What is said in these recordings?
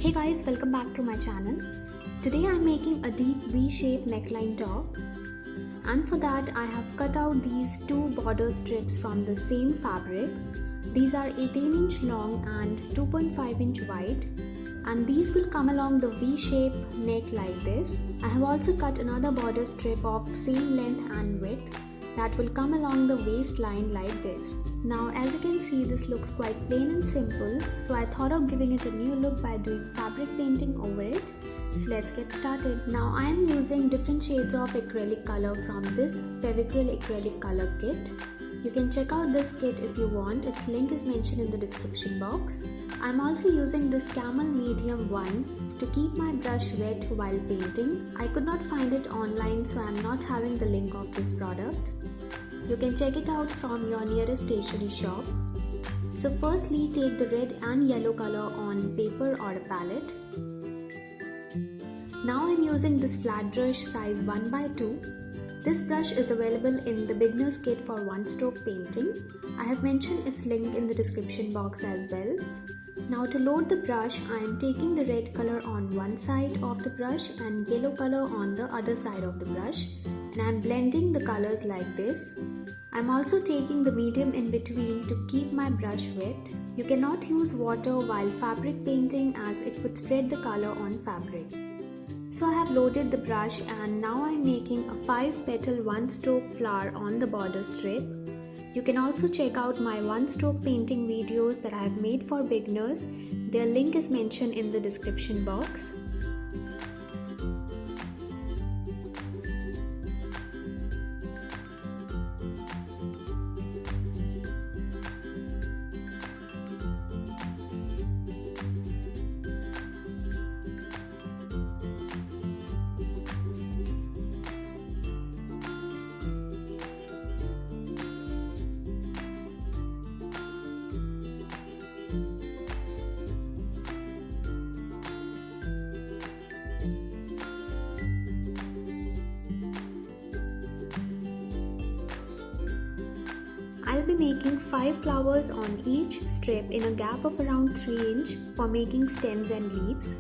Hey guys, welcome back to my channel. Today I'm making a deep V-shaped neckline top, and for that I have cut out these two border strips from the same fabric. These are 18-inch long and 2.5-inch wide, and these will come along the V-shaped neck like this. I have also cut another border strip of same length and width that will come along the waistline like this. Now as you can see, this looks quite plain and simple, so I thought of giving it a new look by doing fabric painting over it. So let's get started. Now I am using different shades of acrylic color from this Fevicryl acrylic color kit. You can check out this kit if you want, its link is mentioned in the description box. I am also using this Camel Medium 1 to keep my brush wet while painting. I could not find it online, so I am not having the link of this product. You can check it out from your nearest stationery shop. So firstly, take the red and yellow color on paper or a palette. Now I am using this flat brush size 1/2. This brush is available in the beginner's kit for one-stroke painting. I have mentioned its link in the description box as well. Now to load the brush, I am taking the red color on one side of the brush and yellow color on the other side of the brush, and I am blending the colors like this. I am also taking the medium in between to keep my brush wet. You cannot use water while fabric painting as it would spread the color on fabric. So I have loaded the brush, and now I am making a 5-petal one-stroke flower on the border strip. You can also check out my one-stroke painting videos that I have made for beginners. Their link is mentioned in the description box. I'll be making 5 flowers on each strip in a gap of around 3 inch for making stems and leaves.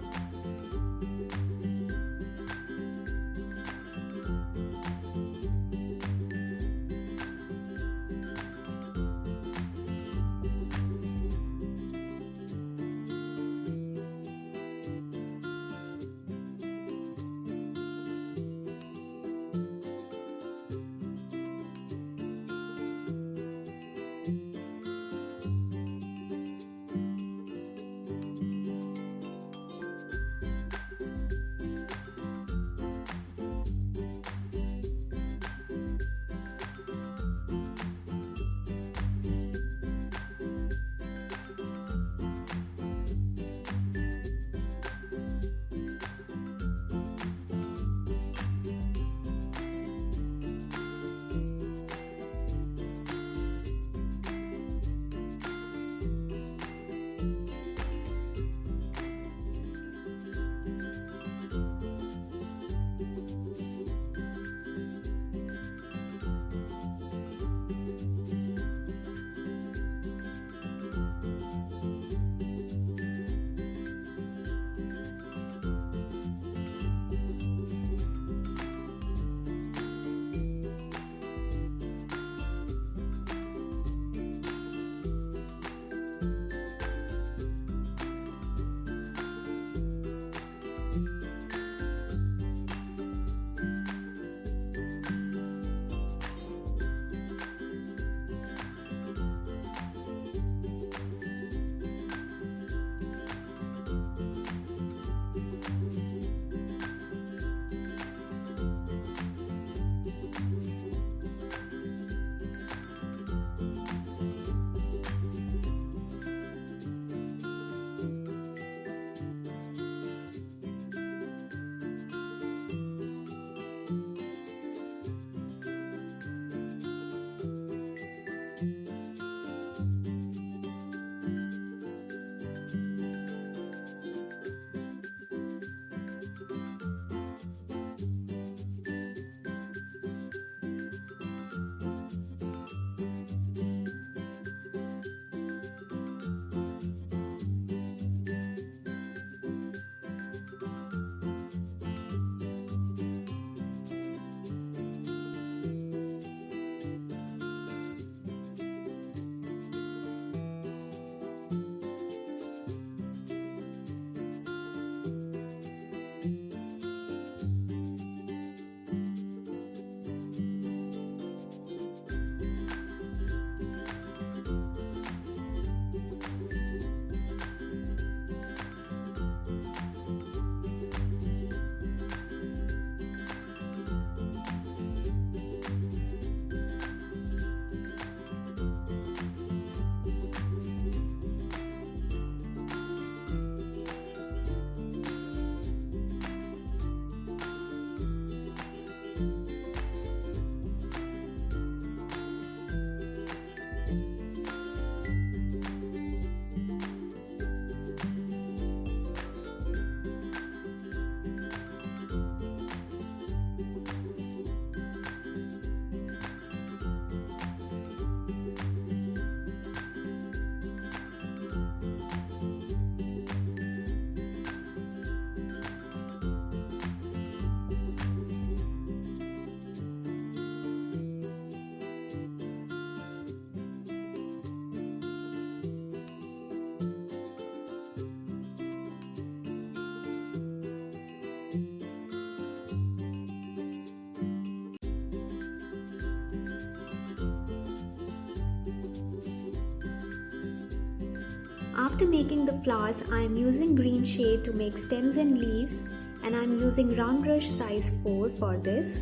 After making the flowers, I am using green shade to make stems and leaves, and I am using round brush size 4 for this.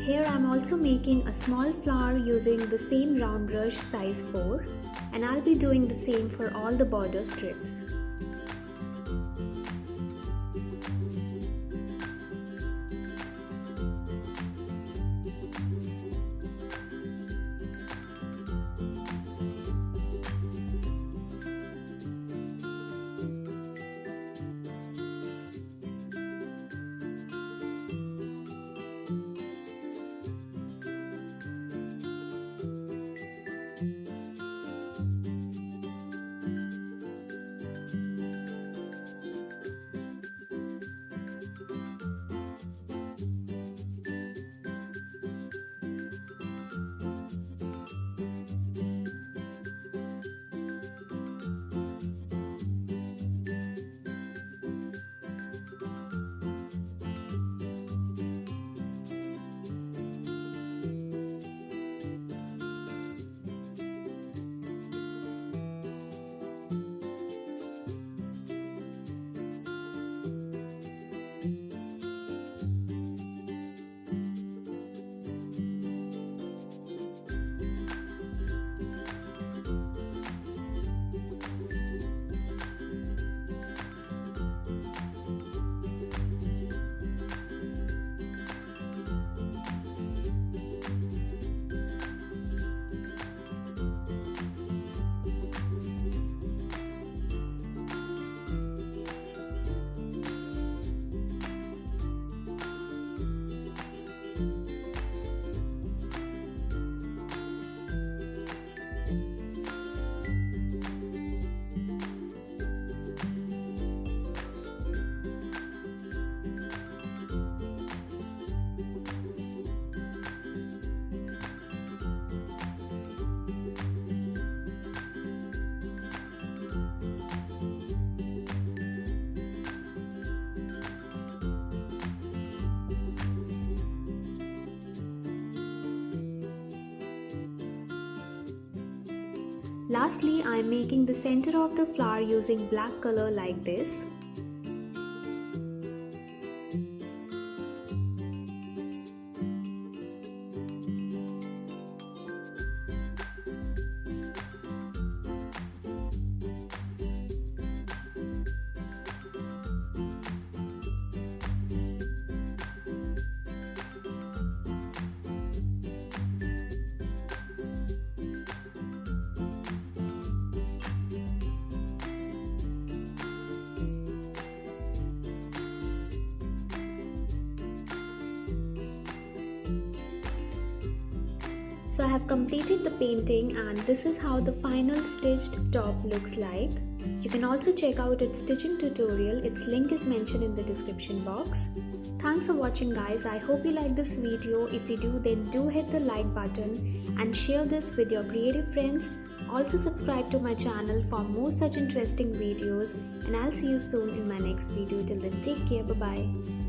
Here I am also making a small flower using the same round brush size 4, and I'll be doing the same for all the border strips. Lastly, I am making the center of the flower using black color like this. So I have completed the painting, and this is how the final stitched top looks like. You can also check out its stitching tutorial. Its link is mentioned in the description box. Thanks for watching guys. I hope you like this video. If you do, then do hit the like button and share this with your creative friends. Also subscribe to my channel for more such interesting videos, and I'll see you soon in my next video. Till then, take care. Bye bye.